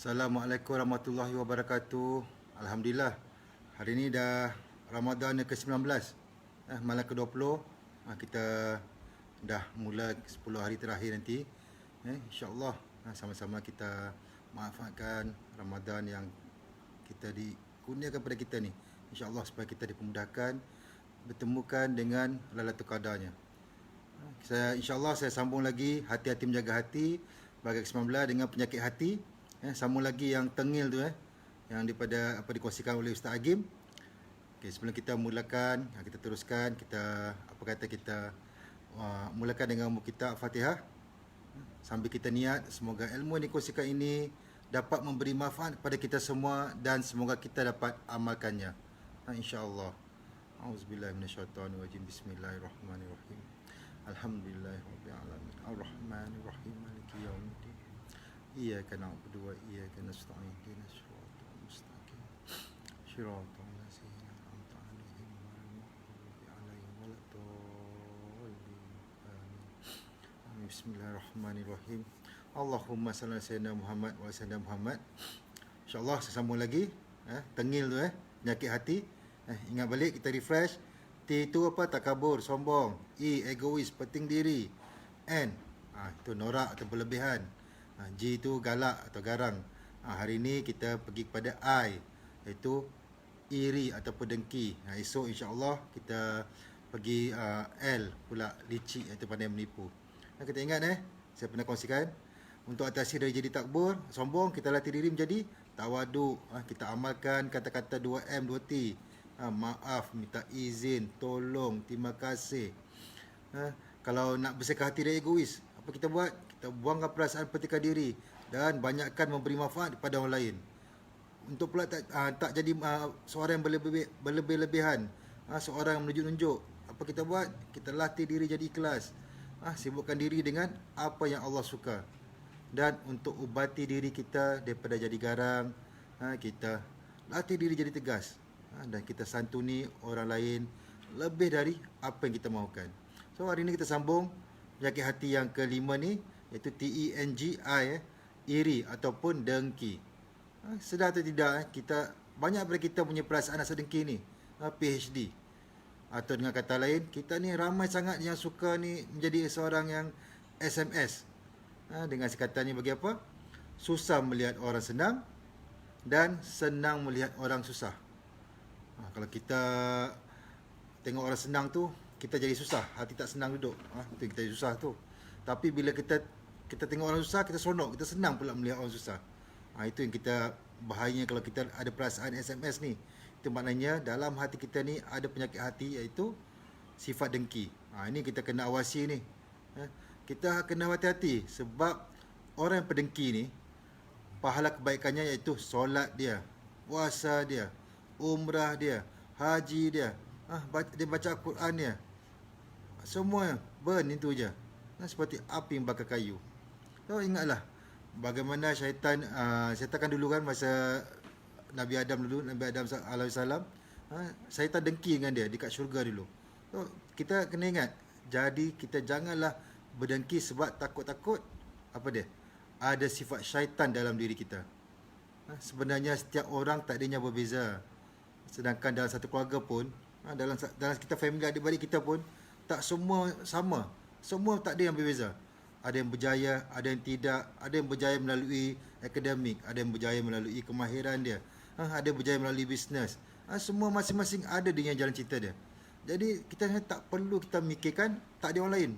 Assalamualaikum warahmatullahi wabarakatuh. Alhamdulillah, hari ini dah Ramadan yang ke-19, malam ke-20. Kita dah mula 10 hari terakhir nanti. InsyaAllah sama-sama kita manfaatkan Ramadan yang kita dikurniakan pada kita ni. InsyaAllah supaya kita dipermudahkan bertemukan dengan Lailatul Qadarnya. InsyaAllah saya sambung lagi hati-hati menjaga hati bahagian ke-19 dengan penyakit hati. Sambung lagi yang tengil tu, yang daripada apa dikongsikan oleh Ustaz Agim. Okay, sebelum kita mulakan, kita teruskan, kita mulakan dengan kitab Fatihah. Sambil kita niat semoga ilmu yang dikongsikan ini dapat memberi manfaat kepada kita semua dan semoga kita dapat amalkannya, insya-Allah. Auzubillahi minasyaitonirrajim. Bismillahirrahmanirrahim. Alhamdulillahirabbil alamin. Arrahmanirrahim. Maliki yaumiddin. Iyyaka na'budu wa iyyaka nasta'in. Ihdinas siratal mustaqim. Shiratal ladzina an'amta 'alaihim ghairil maghdubi 'alaihim waladdallin. Amin. Bismillahirrahmanirrahim. Allahumma salli ala sayyidina Muhammad wa sayyidina Muhammad. InsyaAllah saya sambung lagi. Tengil tu, penyakit hati. Ingat balik, kita refresh. T itu apa? Takabur, sombong. E, egois, penting diri. N, itu norak atau berlebihan. G itu galak atau garang. Hari ini kita pergi kepada I, iaitu iri ataupun dengki. Esok insya-Allah kita pergi L pula, licik, iaitu pandai menipu. Kita ingat saya pernah kongsikan, untuk atasi dari jadi takbur, sombong, kita latih diri menjadi tawaduk. Kita amalkan kata-kata 2M 2T. Maaf, minta izin, tolong, terima kasih. Kalau nak bersihkan hati dari egois, apa kita buat? Kita buangkan perasaan petikan diri dan banyakkan memberi manfaat kepada orang lain. Untuk pula tak jadi seorang yang berlebih-lebihan, seorang yang menunjuk-nunjuk. Apa kita buat? Kita latih diri jadi ikhlas. Sibukkan diri dengan apa yang Allah suka. Dan untuk ubati diri kita daripada jadi garang, kita latih diri jadi tegas. Dan kita santuni orang lain lebih dari apa yang kita mahukan. So hari ini kita sambung penyakit hati yang kelima ni, iaitu TENGI, iri ataupun dengki. Sedar atau tidak, kita banyak daripada kita punya perasaan rasa dengki ni, PhD. Atau dengan kata lain, kita ni ramai sangat yang suka ni menjadi seorang yang SMS. Dengan sekatan ni bagi apa? Susah melihat orang senang dan senang melihat orang susah. Kalau kita tengok orang senang tu, kita jadi susah, hati tak senang duduk. Itu kita jadi susah tu. Tapi bila kita tengok orang susah, kita seronok, kita senang pula melihat orang susah. Itu yang kita bahayanya kalau kita ada perasaan SMS ni. Itu maknanya dalam hati kita ni ada penyakit hati, iaitu sifat dengki. Ini kita kena awasi ni. Kita kena hati-hati sebab orang yang pendengki ni, pahala kebaikannya iaitu solat dia, puasa dia, umrah dia, haji dia, dia baca Al-Quran dia, semua burn itu je, seperti api yang bakar kayu. So ingatlah bagaimana syaitan kan dulu kan, masa Nabi Adam alaihi salam, syaitan dengki dengan dia dekat syurga dulu. So kita kena ingat, jadi kita janganlah berdengki sebab takut-takut apa dia? Ada sifat syaitan dalam diri kita. Sebenarnya setiap orang takdirnya berbeza. Sedangkan dalam satu keluarga pun, dalam kita family adik-beradik kita pun, tak semua sama. Semua takdir yang berbeza. Ada yang berjaya, ada yang tidak. Ada yang berjaya melalui akademik, ada yang berjaya melalui kemahiran dia, ada yang berjaya melalui bisnes. Semua masing-masing ada dengan jalan cerita dia. Jadi kita tak perlu kita mikirkan takdir orang lain.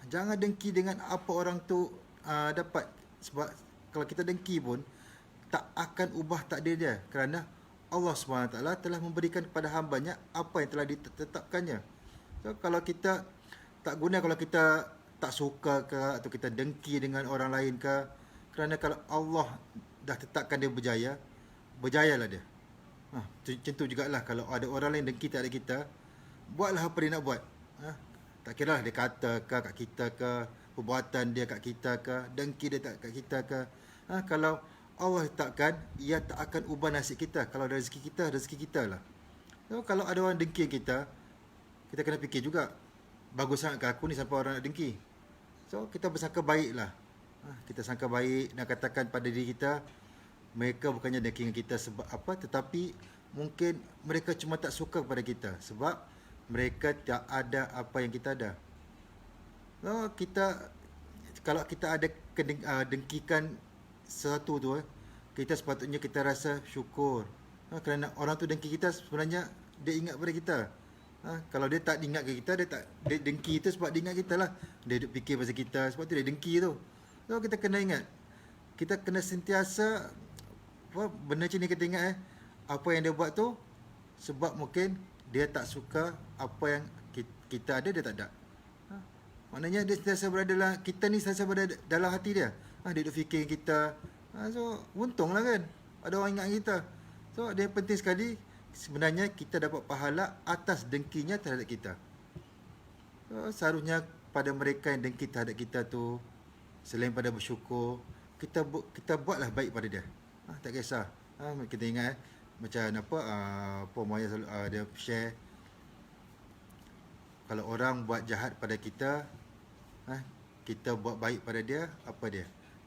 Jangan dengki dengan apa orang tu dapat. Sebab kalau kita dengki pun, tak akan ubah takdir dia. Kerana Allah SWT telah memberikan kepada hambanya apa yang telah ditetapkannya. So kalau kita tak guna, kalau kita tak suka ke, atau kita dengki dengan orang lain ke, kerana kalau Allah dah tetapkan dia berjaya, berjayalah dia. Macam tu jugalah kalau ada orang lain dengki tak ada kita, buatlah apa dia nak buat. Tak kira lah dia kata ke kat kita ke, perbuatan dia kat kita ke, dengki dia tak kat kita ke. Kalau Allah letakkan, ia tak akan ubah nasib kita. Kalau ada rezeki kita lah. So, kalau ada orang dengki kita kena fikir juga, bagus sangat ke aku ni sampai orang nak dengki. So kita bersangka baik lah. Kita sangka baik dan katakan pada diri kita, mereka bukannya dengki dengan kita sebab apa, tetapi mungkin mereka cuma tak suka kepada kita sebab mereka tak ada apa yang kita ada. So, kalau kita ada dengkikan sesuatu tu, kita sepatutnya kita rasa syukur. Kerana orang tu dengki kita, sebenarnya dia ingat pada kita. Kalau dia tak ingat ke kita, dia dengki tu sebab dia ingat kita lah. Dia duk fikir pasal kita, sebab tu dia dengki tu. So kita kena ingat, kita kena sentiasa benda macam ni kita ingat apa yang dia buat tu sebab mungkin dia tak suka apa yang kita ada, dia tak ada. Maknanya dia sentiasa berada dalam, kita ni sentiasa berada dalam hati dia. Dia duk fikir kita. So untunglah kan ada orang ingat kita. So dia penting sekali sebenarnya kita dapat pahala atas dengkinya terhadap kita. So seharusnya pada mereka yang dengki terhadap kita tu, selain pada bersyukur, kita buatlah baik pada dia. Tak kisah. Kita ingat macam apa Maya selalu dia share, kalau orang buat jahat pada kita, kita buat baik pada dia, apa dia?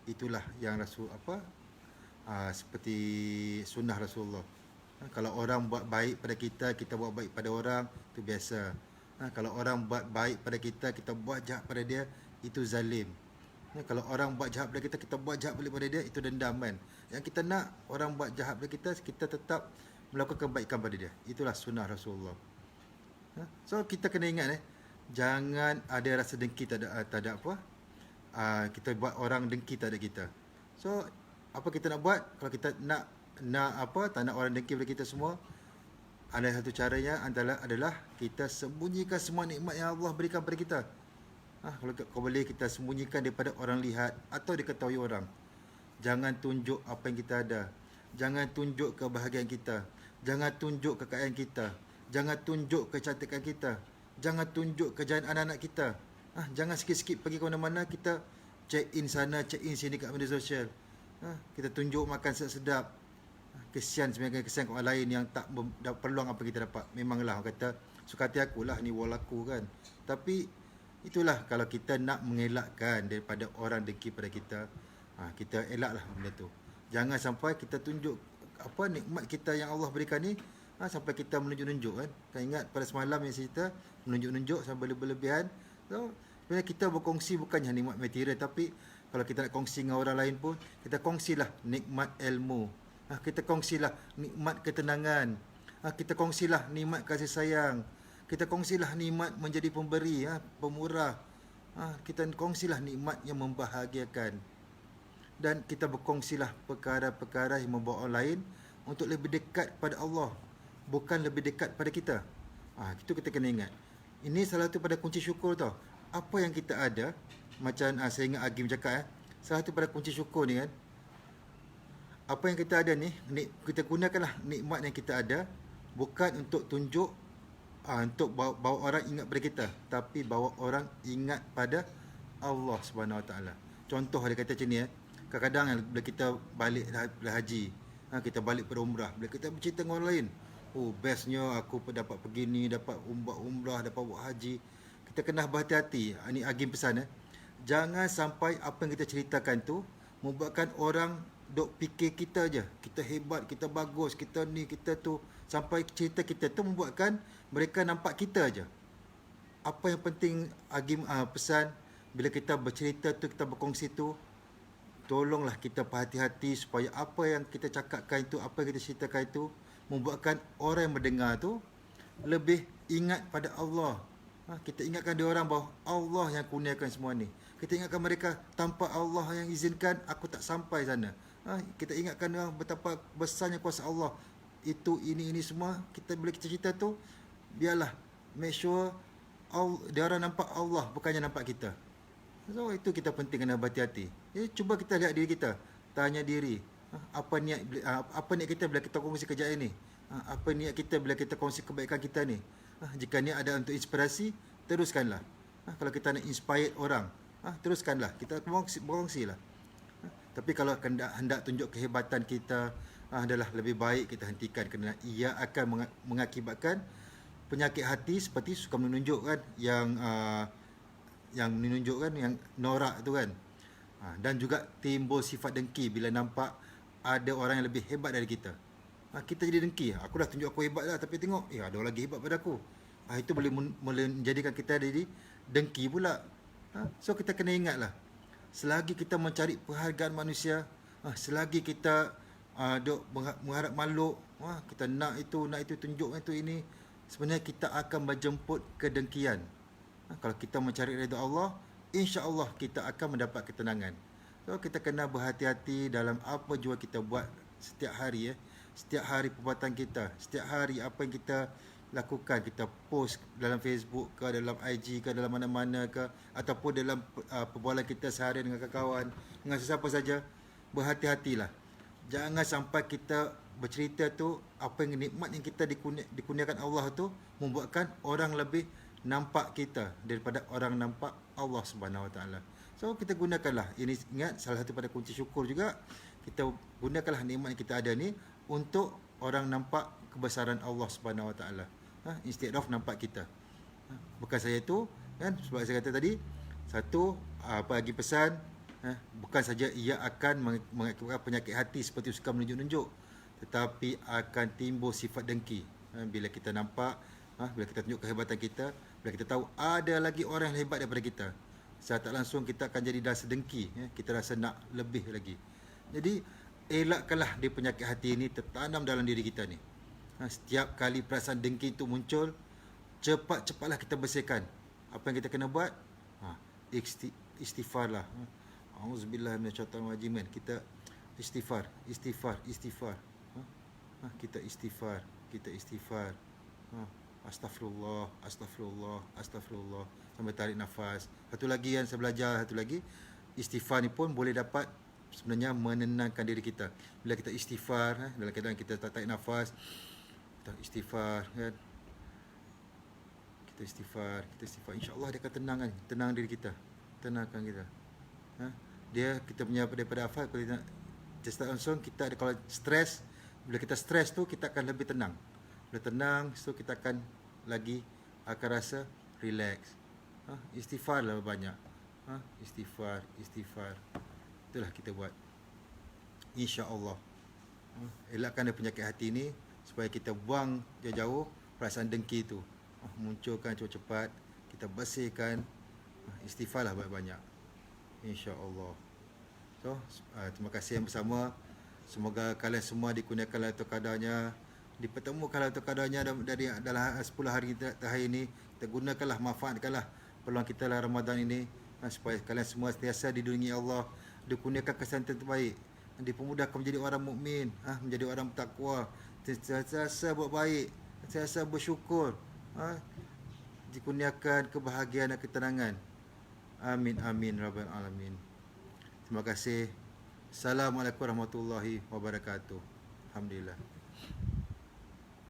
Itulah yang Rasul seperti sunnah Rasulullah. Kalau orang buat baik pada kita, kita buat baik pada orang, itu biasa. Kalau orang buat baik pada kita, kita buat jahat pada dia, itu zalim. Kalau orang buat jahat pada kita, kita buat jahat balik pada dia, itu dendam kan. Yang kita nak orang buat jahat pada kita, kita tetap melakukan kebaikan pada dia. Itulah sunnah Rasulullah. So kita kena ingat jangan ada rasa dengki tak ada apa. Kita buat orang dengki tak ada kita. So apa kita nak buat? Kalau kita nak tak nak orang dengki pada kita semua, ada satu caranya adalah kita sembunyikan semua nikmat yang Allah berikan pada kita. Kalau kau boleh, kita sembunyikan daripada orang lihat atau diketahui orang. Jangan tunjuk apa yang kita ada. Jangan tunjuk kebahagiaan kita. Jangan tunjuk kekayaan kita. Jangan tunjuk kecantikan kita. Jangan tunjuk kejayaan anak-anak kita. Jangan sikit-sikit pergi ke mana-mana kita check in sana, check in sini kat media sosial. Kita tunjuk makan sedap-sedap. Kesian sebenarnya, kesian kat orang lain yang tak peluang apa kita dapat. Memanglah orang kata, suka hati akulah ni walaku kan. Tapi itulah kalau kita nak mengelakkan daripada orang dengki pada kita, kita elaklah benda tu. Jangan sampai kita tunjuk nikmat kita yang Allah berikan ni, sampai kita menunjuk-nunjuk kan. Kan ingat pada semalam yang cerita menunjuk-nunjuk sampai berlebihan. So sebenarnya kita berkongsi bukannya nikmat material, tapi kalau kita nak kongsi dengan orang lain pun, kita kongsilah nikmat ilmu. Kita kongsilah nikmat ketenangan. Kita kongsilah nikmat kasih sayang. Kita kongsilah nikmat menjadi pemberi, pemurah. Kita kongsilah nikmat yang membahagiakan. Dan kita berkongsilah perkara-perkara yang membawa orang lain untuk lebih dekat pada Allah, bukan lebih dekat pada kita. Itu kita kena ingat. Ini salah satu pada kunci syukur tau. Apa yang kita ada, macam saya ingat Agim cakap, salah satu pada kunci syukur ni kan, apa yang kita ada ni, kita gunakanlah nikmat yang kita ada, bukan untuk tunjuk, untuk bawa orang ingat pada kita, tapi bawa orang ingat pada Allah Subhanahu Wa Taala. Contoh dia kata macam ni, kadang-kadang bila kita balik dari haji, kita balik pada umrah, bila kita bercerita dengan orang lain, bestnya aku dapat pergi ni, dapat umrah, dapat buat haji. Kita kena berhati-hati. Ini Agim pesan, jangan sampai apa yang kita ceritakan tu membuatkan orang duk fikir kita je, kita hebat, kita bagus, kita ni, kita tu, sampai cerita kita tu membuatkan mereka nampak kita je. Apa yang penting Agim pesan, bila kita bercerita tu, kita berkongsi tu, tolonglah kita berhati-hati supaya apa yang kita cakapkan itu, apa yang kita ceritakan itu membuatkan orang yang mendengar tu lebih ingat pada Allah. Kita ingatkan dia orang bahawa Allah yang kurniakan semua ni. Kita ingatkan mereka, tanpa Allah yang izinkan aku tak sampai sana. Kita ingatkan dia betapa besarnya kuasa Allah. Itu ini semua kita bila kita cerita tu, biarlah make sure dia orang nampak Allah, bukannya nampak kita. So itu kita penting kena berhati-hati. Cuba kita lihat diri kita, tanya diri, apa niat kita bila kita kongsi kejayaan ni? Apa niat kita bila kita kongsi kebaikan kita ni? Jika niat ada untuk inspirasi, teruskanlah. Kalau kita nak inspire orang, teruskanlah. Kita berkongsilah. Tapi kalau hendak tunjuk kehebatan kita, adalah lebih baik kita hentikan, kerana ia akan mengakibatkan penyakit hati seperti suka menunjukkan yang menunjukkan yang norak tu kan. Dan juga timbul sifat dengki bila nampak ada orang yang lebih hebat dari kita. Kita jadi dengki. Aku dah tunjuk aku hebat dah, tapi tengok, ada orang lagi hebat pada aku. Itu boleh menjadikan kita jadi dengki pula. So kita kena ingatlah, selagi kita mencari penghargaan manusia, selagi kita duk mengharap makhluk, kita nak itu tunjuk itu ini, sebenarnya kita akan berjemput kedengkian. Kalau kita mencari redha Allah, insya-Allah kita akan mendapat ketenangan. So kita kena berhati-hati dalam apa jua kita buat setiap hari. Setiap hari perbuatan kita, setiap hari apa yang kita lakukan, kita post dalam Facebook ke, dalam IG ke, dalam mana-mana ke, ataupun dalam perbualan kita seharian dengan kawan-kawan, dengan sesiapa saja, berhati-hatilah. Jangan sampai kita bercerita tu, apa yang nikmat yang kita dikurniakan Allah tu membuatkan orang lebih nampak kita daripada orang nampak Allah Subhanahu Wa Taala. So kita gunakanlah ini, ingat salah satu pada kunci syukur juga, kita gunakanlah nikmat yang kita ada ni untuk orang nampak kebesaran Allah Subhanahu Wa Taala, instead of nampak kita. Bukan saya tu kan, sebab saya kata tadi, satu bagi pesan, bukan saja ia akan mengakibatkan penyakit hati seperti suka menunjuk-nunjuk, tetapi akan timbul sifat dengki. Bila kita nampak, bila kita tunjuk kehebatan kita, bila kita tahu ada lagi orang yang hebat daripada kita, secara tak langsung kita akan jadi rasa dengki, kita rasa nak lebih lagi. Jadi elakkanlah dia penyakit hati ini tertanam dalam diri kita ni. Setiap kali perasaan dengki itu muncul, cepat-cepatlah kita bersihkan. Apa yang kita kena buat? Istighfar lah. Auzubillah minasyaitanir rajim. Kita istighfar. Kita istighfar. Astagfirullah. Sampai tarik nafas. Satu lagi yang saya belajar, istighfar ni pun boleh dapat sebenarnya menenangkan diri kita. Bila kita istighfar, dalam keadaan kita tak tarik nafas, kita istighfar kan, kita istighfar, insya-Allah dia akan tenang diri kita, tenangkan kita. Dia kita punya daripada hafal, kalau kita langsung kita ada, kalau stres, bila kita stres tu kita akan lebih tenang. Bila tenang, so kita akan lagi akan rasa relax. Istighfar lah banyak. Istighfar. Itulah kita buat, insya-Allah. Elakkan penyakit hati ni supaya kita buang jauh-jauh perasaan dengki itu. Munculkan cepat-cepat, kita bersihkan. Istighfarlah banyak-banyak, insya-Allah. So terima kasih yang bersama. Semoga kalian semua dikurniakan Lailatul Qadarnya, dipertemukan Lailatul Qadarnya dari dalam 10 hari terakhir ini. Kita gunakanlah, manfaatkanlah peluang kita dalam Ramadan ini, supaya kalian semua sentiasa dilindungi Allah, dikurniakan kesan terbaik, dipermudahkan menjadi orang mukmin, menjadi orang bertakwa, sentiasa buat baik, sentiasa bersyukur, dikurniakan kebahagiaan dan ketenangan. Amin rabbal alamin. Terima kasih. Assalamualaikum warahmatullahi wabarakatuh. Alhamdulillah.